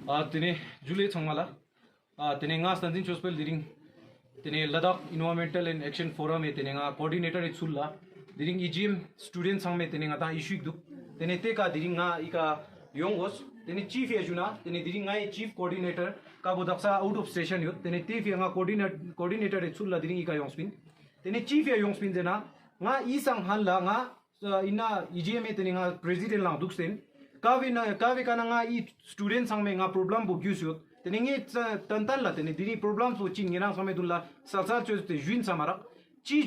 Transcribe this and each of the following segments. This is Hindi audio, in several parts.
tene July Changmala tene nga standing chospel diring tene Ladakh Environmental and Action Forum e tene nga coordinator e sulla diring EGM students sang me tene nga ta issue du tene te ka diring nga ika yongos tene chief yajuna tene diring nga chief coordinator ka bodaksa out of station yot tene te fi nga coordinator e sulla diring ika yongspin tene chief ya yongspin jena nga isang hanla nga ina EGM e tene nga president lang duksten kavi kana nga i student sang me nga problem bo gyusut tene nge tantan la tene diri problem so chin ngira sang me dulla salsal chos te juin samara chi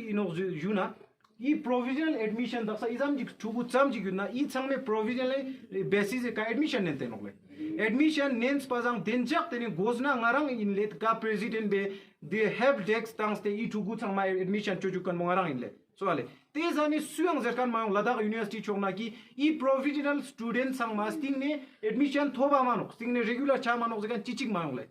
ino juna i provisional admission daksa exam ji chubu cham ji gyuna i sang me provisional basis ka admission nen te nokle admission nens pazang denjak tene gozna ngarang inlet ka president be they have dex thanks te i chugu sang my admission chuju kan ngarang inlet so ale te zani suyang zerkan mayong Ladakh University chongna ki i provisional student sang ma sting ne admission thoba manok sting ne regular cha manok zekan chichik mayong le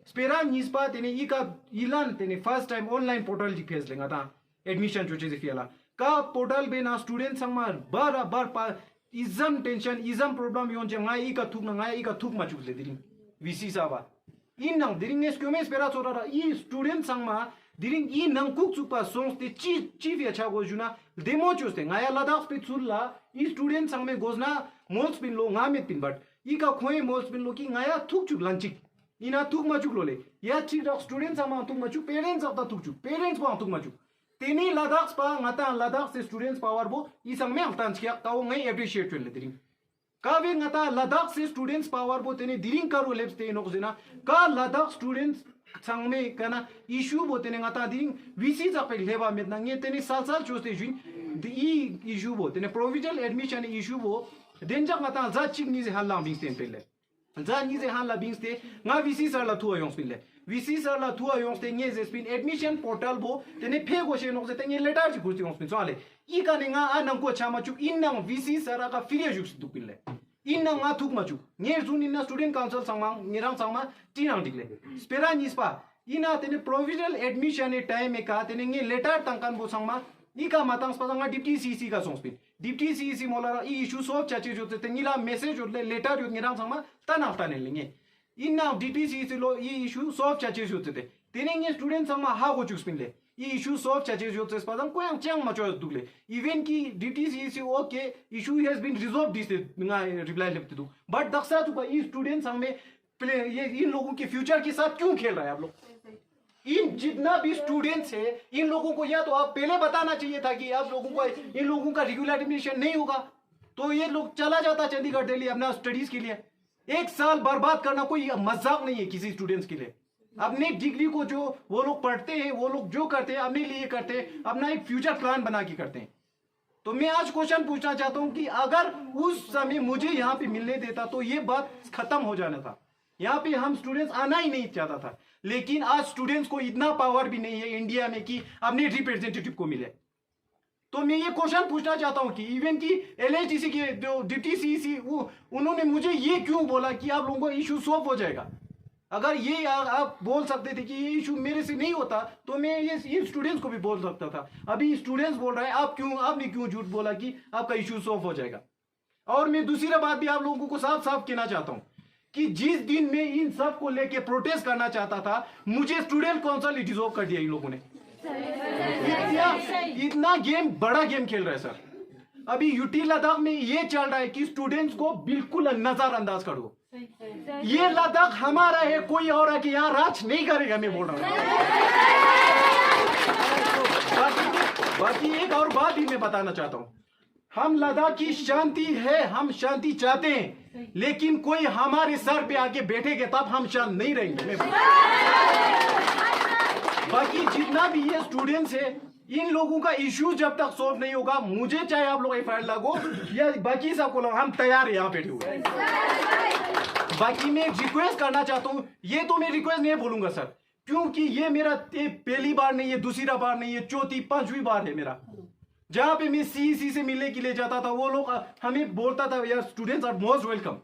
spera nispa tene i ka ilan tene first time online portal ji phase lenga ta admission choche je fiala ka portal be na student sang ma bar pa exam tension exam problem yon je ngai i ka thuk ma chuk le diring vc saba in nang diring ne skome spera chora i student sang ma diring i nang kuk chupa songs te chief ya chago juna demo choste ngaya Ladakh pe chulla i student sang me gozna mols pin lo ngamet pin but i ka khoi mols pin lo ki ngaya thuk chuk lanchik ina thuk ma chuk lole ya chi dok student sang ma thuk ma chuk parents of the thuk chuk parents pa thuk ma chuk teni Ladakh pa ngata Ladakh se students power bo i sang me amtan chya ka ngai appreciate chule diring kawe ngata Ladakh se students power bo teni diring karo lebs te nok jena ka Ladakh students sang kana issue bo tene ngata ding vc za pe leba met na nge tene sal choste jin di issue bo tene provisional admission issue bo denjak ngata za ching ni ze halang bing sten pele za ni ze hala bing ste nga vc sar la thuwa yong spile vc sar la thuwa yong ste nge ze spin admission portal bo tene phe go she nok ze tene letter ji kurti yong spin so ale I ka ne nga anang ko chama chu innang vc sar ka filia juk du pile inna nga thuk ma chu nge zun inna student council sangma ngerang sangma tinang dikle spera nispa ina tene provisional admission e time e ka tene nge letter tangkan bo sangma ika matang spasanga deputy cc ka songspin deputy cc molara I issue solve chache jote tengila message jote letter jot ngerang sangma tan after ne linge inna deputy cc lo I issue solve chache jote te tene nge student sangma ha go chukspin le I issue solve chache jote spadang koyang chang ma choice dugle even ki deputy cc okay issue has been resolved this nga reply लेते दो but दक्षा तो ये स्टूडेंट्स हमें ये इन लोगों के फ्यूचर के साथ क्यों खेल रहे हैं आप लोग इन जितना भी स्टूडेंट्स है इन लोगों को या तो आप पहले बताना चाहिए था कि आप लोगों को इन लोगों का रेगुलर एडमिशन नहीं होगा तो ये लोग चला जाता चंडीगढ़ दिल्ली अपना स्टडीज के लिए एक साल बर्बाद करना कोई मजाक नहीं है किसी स्टूडेंट्स के लिए अपनी डिग्री को जो वो लोग पढ़ते हैं वो लोग जो करते हैं अपने लिए करते हैं अपना एक फ्यूचर प्लान बना के करते हैं तो मैं आज क्वेश्चन पूछना चाहता हूं कि अगर उस समय मुझे यहाँ पे मिलने देता तो ये बात खत्म हो जाना था यहाँ पे हम स्टूडेंट्स आना ही नहीं चाहता था लेकिन आज स्टूडेंट्स को इतना पावर भी नहीं है इंडिया में कि अपने रिप्रेजेंटेटिव को मिले तो मैं ये क्वेश्चन पूछना चाहता हूं कि इवन की LHDC के जो डिप्टी सीसी उन्होंने मुझे ये क्यों बोला कि आप लोगों को इशू सॉल्व हो जाएगा अगर ये आप बोल सकते थे कि ये इशू मेरे से नहीं होता तो मैं ये स्टूडेंट्स को भी बोल सकता था अभी स्टूडेंट्स बोल रहे हैं आपने क्यों झूठ बोला कि आपका इशू सॉल्व हो जाएगा और मैं दूसरी बात भी आप लोगों को साफ साफ कहना चाहता हूं कि जिस दिन मैं इन सब को लेके प्रोटेस्ट करना चाहता था मुझे स्टूडेंट काउंसिल डिसॉल्व कर दिया इन लोगों ने इतना गेम बड़ा गेम खेल रहे हैं सर अभी यूटी लद्दाख में ये चल रहा है कि स्टूडेंट्स को बिल्कुल नजरअंदाज करो ये लद्दाख हमारा है कोई और है कि यहाँ राज नहीं करेगा मैं बोल रहा हूँ बाकी एक और बात भी मैं बताना चाहता हूँ हम लद्दाख की शांति है हम शांति चाहते हैं लेकिन कोई हमारे सर पे आके बैठेगा तब हम शांत नहीं रहेंगे बाकी जितना भी ये स्टूडेंट्स है इन लोगों का इश्यू जब तक सॉल्व नहीं होगा मुझे चाहे आप लोग FIR लगो या बाकी सबको लोग हम तैयार है यहाँ बैठे हुए बाकी मैं रिक्वेस्ट करना चाहता हूँ ये तो मैं रिक्वेस्ट नहीं बोलूंगा सर क्योंकि ये मेरा पहली बार नहीं है दूसरा बार नहीं है चौथी पांचवी बार है मेरा जहां पे मैं CEC से मिलने के लिए जाता था वो लोग हमें बोलता था यार स्टूडेंट्स आर मोस्ट वेलकम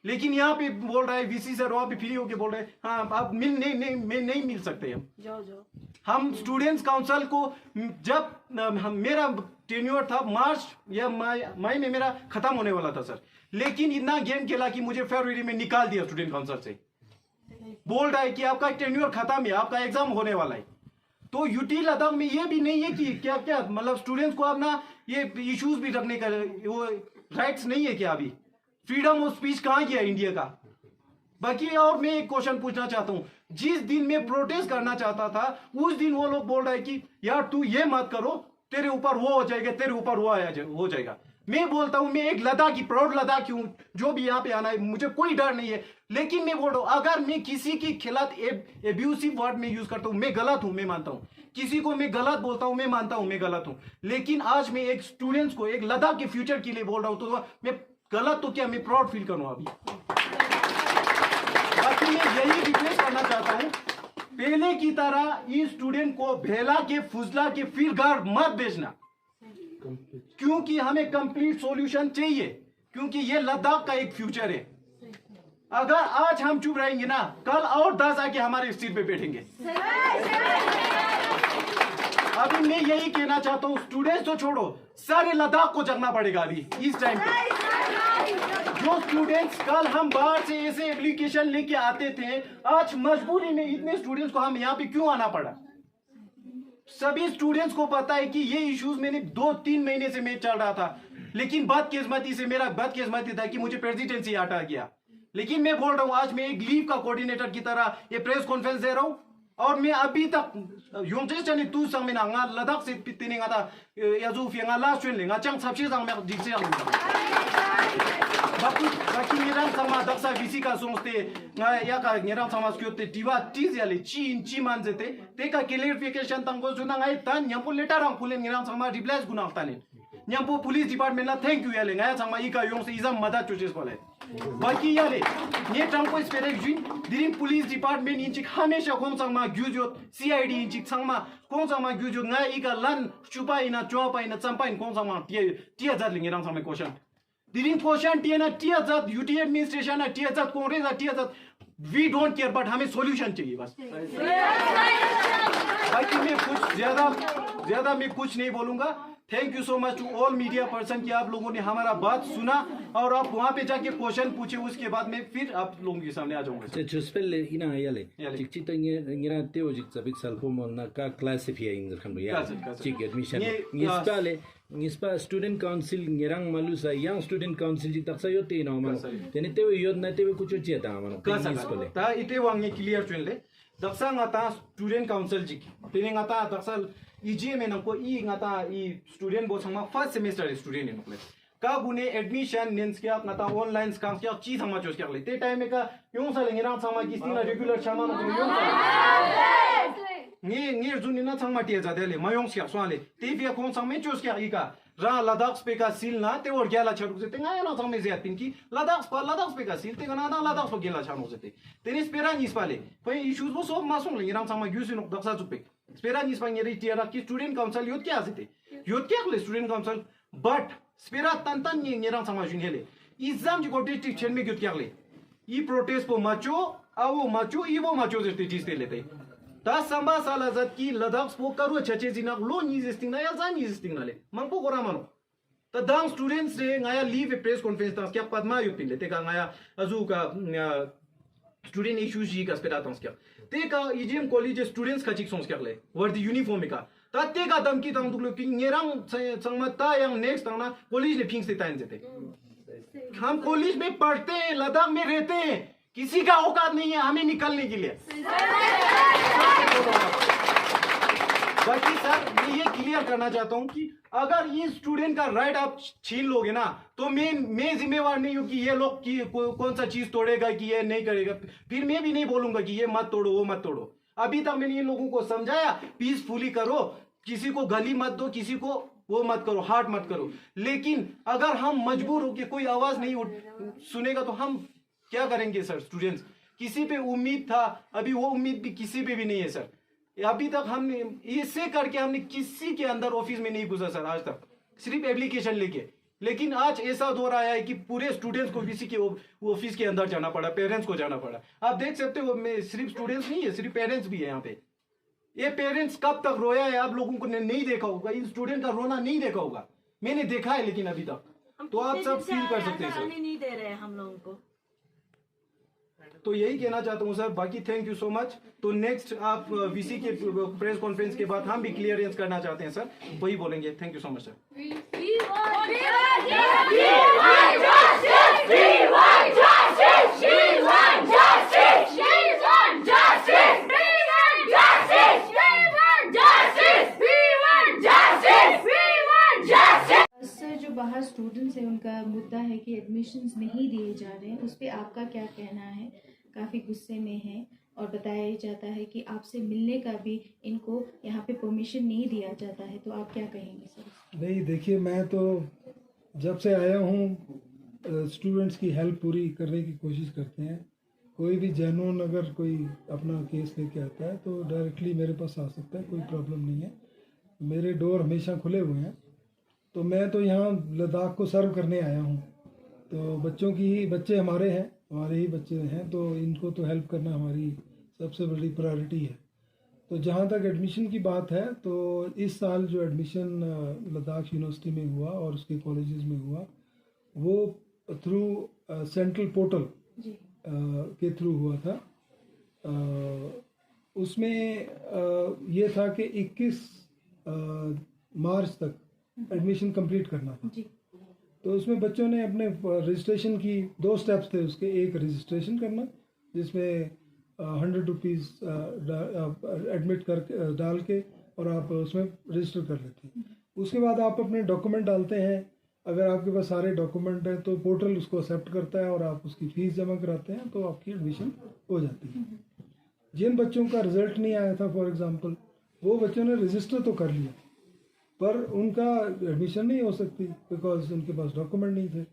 लेकिन यहाँ पे बोल रहा है VC सर वहां पे फ्री होके बोल रहे हैं हाँ आप नहीं मिल सकते हम स्टूडेंट्स काउंसिल को जब मेरा टेन्योर था, मार्च या मई में मेरा खत्म होने वाला था सर, लेकिन इतना गेम खेला कि मुझे फरवरी में निकाल दिया स्टूडेंट काउंसिल से। बोल रहा है कि आपका टेन्योर खत्म है, आपका एग्जाम होने वाला है। तो यूटी लद्दाख में ये भी नहीं है कि क्या क्या मतलब स्टूडेंट्स को अपना ये इश्यूज भी रखने का वो राइट्स नहीं है क्या? अभी फ्रीडम ऑफ स्पीच कहाँ गया इंडिया का? बाकी और मैं एक क्वेश्चन पूछना चाहता हूँ, जिस दिन मैं प्रोटेस्ट करना चाहता था उस दिन वो लोग बोल रहे हैं कि यार तू ये मत करो, तेरे ऊपर वो हो जाएगा, तेरे ऊपर वो हो जाएगा। मैं बोलता हूं मैं एक लद्दाखी, प्राउड लद्दाखी हूं, जो भी यहाँ पे आना है मुझे कोई डर नहीं है। लेकिन मैं बोल रहा हूं अगर मैं किसी के खिलाफ एब्यूसिव वर्ड में यूज करता हूं, मैं गलत हूं, मैं मानता हूं। किसी को मैं गलत बोलता हूं, मैं मानता हूं मैं गलत हूं। लेकिन आज मैं एक स्टूडेंट्स को, एक लद्दाख के फ्यूचर के लिए बोल रहा हूं, तो मैं गलत तो क्या, मैं प्राउड फील करूं अभी। बाकी मैं यही रिक्वेस्ट करना चाहता हूं, पहले की तरह इस स्टूडेंट को भेला के फुजला के फिर घर मत भेजना, क्योंकि हमें कंप्लीट सॉल्यूशन चाहिए, क्योंकि ये लद्दाख का एक फ्यूचर है। अगर आज हम चुप रहेंगे ना, कल और 10 आके हमारे सीट पे बैठेंगे। अभी मैं यही कहना चाहता हूँ, स्टूडेंट्स तो छोड़ो, सारे लद्दाख को जगना पड़ेगा अभी इस टाइम पे। जो स्टूडेंट्स कल हम बाहर से ऐसे एप्लीकेशन लेके आते थे, आज मजबूरी में इतने स्टूडेंट्स को हम यहाँ पे क्यों आना पड़ा? सभी स्टूडेंट्स को पता है कि ये इश्यूज मैंने 2-3 महीने से मैं चल रहा था, लेकिन बदकिस्मती से मेरा बदकिस्मती था कि मुझे प्रेसिडेंसी हटा गया। लेकिन मैं बोल रहा हूँ आज मैं एक लीव का कोऑर्डिनेटर की तरह ये प्रेस कॉन्फ्रेंस दे रहा हूँ, और मैं अभी तक योंजेचनी तू संग में ना लद्दाख से पिटिंगा था याजू फिंगा लास्ट ट्रेन लेगा चंग सबसे संग में जिसे बाकी निराम sama daksa visika songste ya ka niram sama skyote diva tiziale chi man jete te ka clarification tango juna ngai tan nyampu letter ang pulen niram sama replies guna talen nyampu police department la thank you yale ngai sama ika yong se izam mada choches pole baki yale ne tango spere jin dirim police department inchik hamesha kong sama gyujo cid inchik sama kong sama gyujo ngai ika lan chupa ina chopa ina champa in kong sama tia jat lingiram sama question During question टी ना टी आजाद यूटी एडमिनिस्ट्रेशन है टी आजाद कांग्रेस है टी आजाद वी डोंट केयर बट हमें सॉल्यूशन चाहिए बस। बाकी मैं कुछ ज्यादा मैं कुछ नहीं बोलूंगा। Thank you so much to all media person कि आप लोगों ने हमारा बात सुना और आप वहाँ पे जाके क्वेश्चन पूछे, उसके बाद मैं फिर आप लोगों के सामने आ जाऊंगा। Juspel ina yale. Cikcita ngira teo jik sabik salpomo na ka classify in zerkan ya. Cik admission. Ngispa student council ngirang malusa young student council jik taksa yote ina man. Tene teo yod na teo kucho chia ta man. Kasa ta ite wangi clear chunle. Daksa ngata student council jik. Tene ngata daksa EGM nangko I ngata I student bo sangma first semester student nokle. का गुने एडमिशन नेंस क्या ngata online scam क्या चीज हम चोस क्या ले ते टाइम में का यों सा लेंगे ना sama किस्तिना रेगुलर छामा न यों सा ने जुनी ना छामा टिया जाते ले मायों क्या स्वाले ते फिर कौन सा में चोस क्या इका रा लद्दाख पे का सील ना ते और गया छड़ से तेंगा ना छामे से आतिन की लद्दाख पे का सील ते ना लद्दाख पे गया छानो से तेरे स्पेरा निस पाले पे इश्यूज वो सब मासों लेंगे ना छामा यूज नो दक्सा चुपे स्पेरा निस पांगे रे टिया की स्टूडेंट काउंसिल योद क्या आते योद क्या ले स्टूडेंट काउंसिल बट स्पेरा तंतन ये निरांग समाजुन हेले इज़ाम जो डिस्ट्रिक्ट चेन में क्यों क्या ले ये प्रोटेस्ट को माचो आओ माचो ये वो माचो जैसे चीज दे लेते ता संबा साल आजाद की लद्दाख को करो छचे जिना लो नीजिस्टिंग ना या जान नीजिस्टिंग ना ले मंगको कोरा मानो ता दांग स्टूडेंट्स रे गाया लीव प्रेस कॉन्फ्रेंस ता क्या पदमा युतिन लेते का गाया अजू का स्टूडेंट इश्यूज जी का स्पेरा तंस क्या ते का ईजीएम कॉलेज स्टूडेंट्स का चिक सोंस क्या ले वर्द यूनिफॉर्म का ताते का धमकी तंग तुलो कि निरांग संगमता yang नेक्स्ट तंग ना कॉलेज ने फिंक्स देता है जते हम कॉलेज में पढ़ते हैं लद्दाख में रहते हैं किसी का औकात नहीं है हमें निकलने के लिए। बाकी सर मैं ये क्लियर करना चाहता हूँ कि अगर ये स्टूडेंट का राइट आप छीन लोगे ना तो मैं जिम्मेवार नहीं हूँ कि ये लोग की कौन सा चीज तोड़ेगा कि ये नहीं करेगा, फिर मैं भी नहीं बोलूंगा कि ये मत तोड़ो वो मत तोड़ो। अभी तक मैंने इन लोगों को समझाया पीसफुली करो, किसी को गाली मत दो, किसी को वो मत करो, हार्ट मत करो। लेकिन अगर हम मजबूर हो के कोई आवाज नहीं सुनेगा तो हम क्या करेंगे सर? स्टूडेंट्स किसी पे उम्मीद था, अभी वो उम्मीद भी किसी पे भी नहीं है सर। अभी तक हमने इससे करके हमने किसी के अंदर ऑफिस में नहीं घुसा सर आज तक, सिर्फ एप्लीकेशन लेके। लेकिन आज ऐसा दौर आया है कि पूरे स्टूडेंट्स को किसी के ऑफिस के अंदर जाना पड़ा, पेरेंट्स को जाना पड़ा। आप देख सकते हो मैं सिर्फ स्टूडेंट्स नहीं है, सिर्फ पेरेंट्स भी है यहाँ पे। ये पेरेंट्स कब तक रोया है आप लोगों को नहीं देखा होगा, इन स्टूडेंट का रोना नहीं देखा होगा, मैंने देखा है लेकिन अभी तक। तो आप सब फील कर सकते हैं सर। नहीं दे रहे हैं हम लोगों को। तो यही कहना चाहता हूँ सर, बाकी थैंक यू सो मच। तो नेक्स्ट आप वीसी के प्रेस कॉन्फ्रेंस के बाद हम भी क्लियरेंस करना चाहते हैं सर, वही बोलेंगे। Thank you so much sir. Sir, जो बाहर स्टूडेंट्स हैं उनका मुद्दा है कि एडमिशन्स नहीं दिए जा रहे हैं, उस पर आपका क्या कहना है? काफ़ी गुस्से में हैं और बताया जाता है कि आपसे मिलने का भी इनको यहाँ पे परमिशन नहीं दिया जाता है, तो आप क्या कहेंगे सर? नहीं, देखिए, मैं तो जब से आया हूँ स्टूडेंट्स की हेल्प पूरी करने की कोशिश करते हैं। कोई भी जेन्युइन अगर कोई अपना केस लेके आता है तो डायरेक्टली मेरे पास आ सकता है, कोई प्रॉब्लम नहीं है। मेरे डोर हमेशा खुले हुए हैं। तो मैं तो यहाँ लद्दाख को सर्व करने आया हूँ, तो बच्चे हमारे हैं, हमारे ही बच्चे हैं, तो इनको तो हेल्प करना हमारी सबसे बड़ी प्रायोरिटी है। तो जहाँ तक एडमिशन की बात है, तो इस साल जो एडमिशन लद्दाख यूनिवर्सिटी में हुआ और उसके कॉलेजेस में हुआ, वो थ्रू सेंट्रल पोर्टल के थ्रू हुआ था। उसमें ये था कि 21 मार्च तक एडमिशन कंप्लीट करना था। तो उसमें बच्चों ने अपने रजिस्ट्रेशन की 2 स्टेप्स थे उसके। एक रजिस्ट्रेशन करना, जिसमें 100 रुपीज़ एडमिट कर डाल के और आप उसमें रजिस्टर कर लेते हैं। उसके बाद आप अपने डॉक्यूमेंट डालते हैं। अगर आपके पास सारे डॉक्यूमेंट हैं तो पोर्टल उसको एक्सेप्ट करता है और आप उसकी फ़ीस जमा कराते हैं, तो आपकी एडमिशन हो जाती है। जिन बच्चों का रिज़ल्ट नहीं आया था, फॉर एग्ज़ाम्पल, वो बच्चों ने रजिस्टर तो कर लिया, पर उनका एडमिशन नहीं हो सकती बिकॉज उनके पास डॉक्यूमेंट नहीं थे।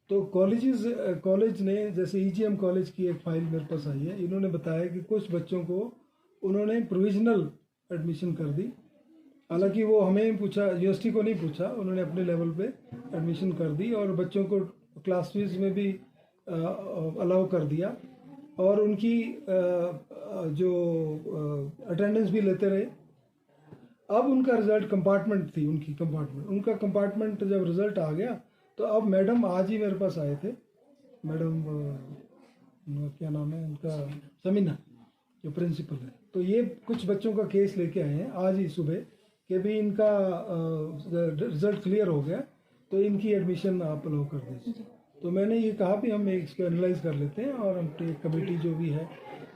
तो कॉलेज ने, जैसे EGM कॉलेज की एक फ़ाइल मेरे पास आई है, इन्होंने बताया कि कुछ बच्चों को उन्होंने प्रोविजनल एडमिशन कर दी। हालांकि वो हमें पूछा, यूनिवर्सिटी को नहीं पूछा, उन्होंने अपने लेवल पे एडमिशन कर दी और बच्चों को क्लास फीस में भी अलाउ कर दिया और उनकी जो अटेंडेंस भी लेते रहे। अब उनका रिज़ल्ट कंपार्टमेंट थी, उनका कंपार्टमेंट जब रिज़ल्ट आ गया तो अब मैडम आज ही मेरे पास आए थे, मैडम क्या नाम है उनका, समीना, जो प्रिंसिपल है। तो ये कुछ बच्चों का केस लेके आए हैं आज ही सुबह कि भी इनका रिज़ल्ट क्लियर हो गया, तो इनकी एडमिशन आप अलाउ कर दीजिए। तो मैंने ये कहा भी हम इसको एनालाइज कर लेते हैं और हम कमेटी जो भी है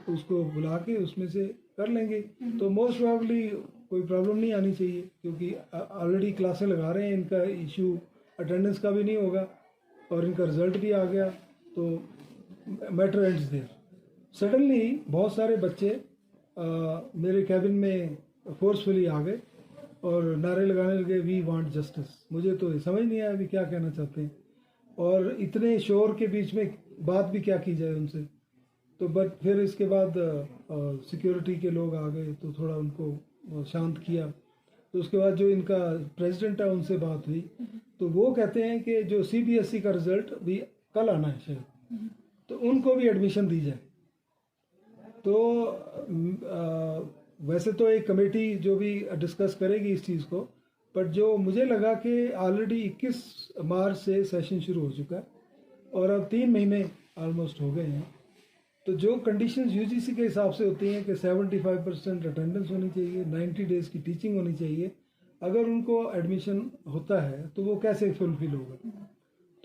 उसको बुला के उसमें से कर लेंगे। तो मोस्ट प्रोबेबली कोई प्रॉब्लम नहीं आनी चाहिए, क्योंकि ऑलरेडी क्लासें लगा रहे हैं, इनका इशू अटेंडेंस का भी नहीं होगा और इनका रिज़ल्ट भी आ गया, तो मैटर एंड्स देयर। सडनली बहुत सारे बच्चे मेरे कैबिन में फोर्सफुली आ गए और नारे लगाने लगे, वी वांट जस्टिस। मुझे तो समझ नहीं आया भी क्या कहना चाहते हैं, और इतने शोर के बीच में बात भी क्या की जाए उनसे। तो बट फिर इसके बाद सिक्योरिटी के लोग आ गए तो थोड़ा उनको शांत किया। तो उसके बाद जो इनका प्रेसिडेंट है उनसे बात हुई, तो वो कहते हैं कि जो CBSE का रिज़ल्ट भी कल आना है शायद, तो उनको भी एडमिशन दी जाए। तो वैसे तो एक कमेटी जो भी डिस्कस करेगी इस चीज़ को, बट जो मुझे लगा कि ऑलरेडी 21 मार्च से सेशन शुरू हो चुका है और अब 3 महीने ऑलमोस्ट हो गए हैं। तो जो कंडीशंस UGC के हिसाब से होती हैं कि 75% अटेंडेंस होनी चाहिए, 90 डेज़ की टीचिंग होनी चाहिए, अगर उनको एडमिशन होता है तो वो कैसे फुलफिल होगा।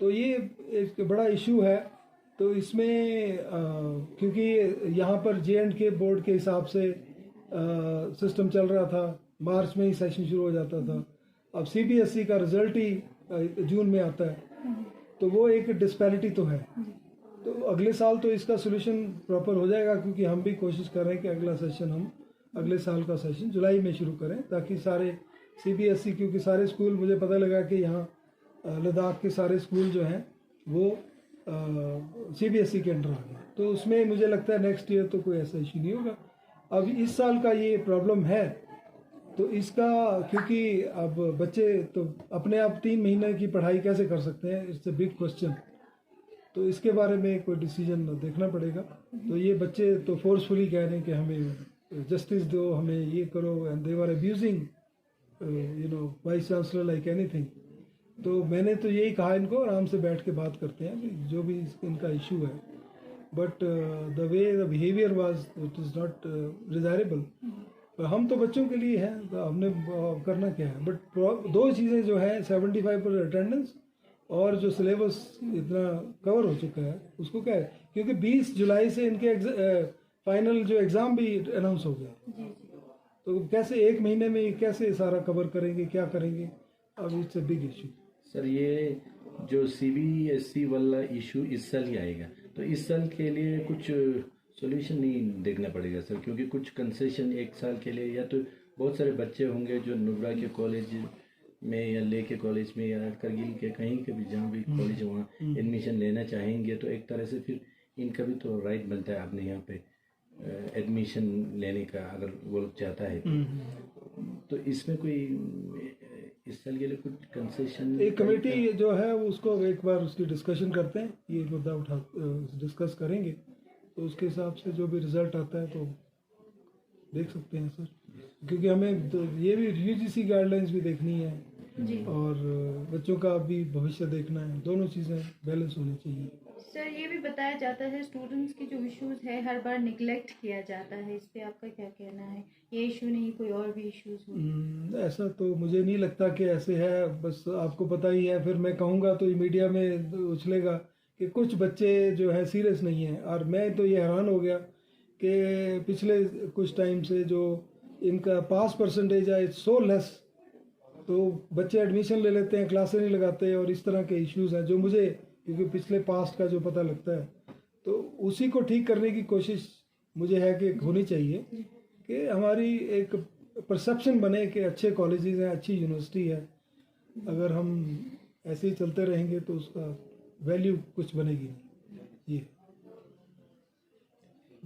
तो ये एक बड़ा इशू है। तो इसमें क्योंकि यहाँ पर J&K बोर्ड के हिसाब से सिस्टम चल रहा था, मार्च में ही सेशन शुरू हो जाता था। अब CBSE का रिज़ल्ट ही जून में आता है, तो वो एक डिस्पैरिटी तो है। तो अगले साल तो इसका सोल्यूशन प्रॉपर हो जाएगा, क्योंकि हम भी कोशिश कर रहे हैं कि अगला सेशन हम अगले साल का सेशन जुलाई में शुरू करें, ताकि सारे CBSE, क्योंकि सारे स्कूल, मुझे पता लगा कि यहाँ लद्दाख के सारे स्कूल जो हैं वो CBSE के अंडर आ गए। तो उसमें मुझे लगता है नेक्स्ट ईयर तो कोई ऐसा इशू नहीं होगा। अब इस साल का ये प्रॉब्लम है, तो इसका, क्योंकि अब बच्चे तो अपने आप 3 महीने की पढ़ाई कैसे कर सकते हैं, इट्स अ बिग क्वेश्चन। तो इसके बारे में कोई डिसीजन देखना पड़ेगा। तो ये बच्चे तो फोर्सफुली कह रहे हैं कि हमें जस्टिस दो, हमें ये करो, and they were abusing vice chancellor like anything. तो मैंने तो यही कहा इनको, आराम से बैठ के बात करते हैं कि जो भी इनका इशू है, but the way the behaviour was it is not desirable. हम तो बच्चों के लिए हैं, तो हमने करना क्या है। बट दो चीज़ें जो है 75% अटेंडेंस और जो सिलेबस इतना कवर हो चुका है उसको क्या है, क्योंकि 20 जुलाई से इनके फाइनल जो एग्ज़ाम भी अनाउंस हो गया, तो कैसे एक महीने में कैसे सारा कवर करेंगे, क्या करेंगे, अब it's a big issue. Sir ये जो CBSE वाला इशू इस साल ही आएगा, तो इस साल के लिए कुछ सॉल्यूशन नहीं देखना पड़ेगा सर, क्योंकि कुछ कंसेशन एक साल के लिए, या तो बहुत सारे बच्चे होंगे जो नुब्रा के कॉलेज में या ले के कॉलेज में या करगिल के कहीं के भी जहाँ भी कॉलेज है वहाँ एडमिशन लेना चाहेंगे, तो एक तरह से फिर इनका भी तो राइट बनता है अपने यहाँ पे एडमिशन लेने का, अगर वो लोग चाहता है तो इसमें कोई इस साल के लिए कुछ कंसेशन। एक कमेटी जो है वो उसको एक बार उसकी डिस्कशन करते हैं, ये मुद्दा उठा डिस्कस करेंगे, तो उसके हिसाब से जो भी रिजल्ट आता है तो देख सकते हैं सर, क्योंकि हमें तो ये भी UGC गाइडलाइंस भी देखनी है और बच्चों का भी भविष्य देखना है, दोनों चीज़ें बैलेंस होनी चाहिए। सर ये भी बताया जाता है स्टूडेंट्स की जो इश्यूज है हर बार निगलेक्ट किया जाता है, इस पे आपका क्या कहना है? ये इशू नहीं, कोई और भी इश्यूज हो? ऐसा तो मुझे नहीं लगता कि ऐसे है, बस आपको पता ही है, फिर मैं कहूँगा तो मीडिया में उछलेगा कि कुछ बच्चे जो है सीरियस नहीं हैं। और मैं तो ये हैरान हो गया कि पिछले कुछ टाइम से जो इनका पास परसेंटेज है इट्स सो लेस, तो बच्चे एडमिशन ले लेते हैं, क्लासें नहीं लगाते, और इस तरह के इश्यूज हैं जो मुझे, क्योंकि पिछले पास्ट का जो पता लगता है, तो उसी को ठीक करने की कोशिश मुझे है कि होनी चाहिए कि हमारी एक परसेप्शन बने कि अच्छे कॉलेजेस हैं, अच्छी यूनिवर्सिटी है। अगर हम ऐसे ही चलते रहेंगे तो उसका वैल्यू कुछ बनेगी नहीं। ये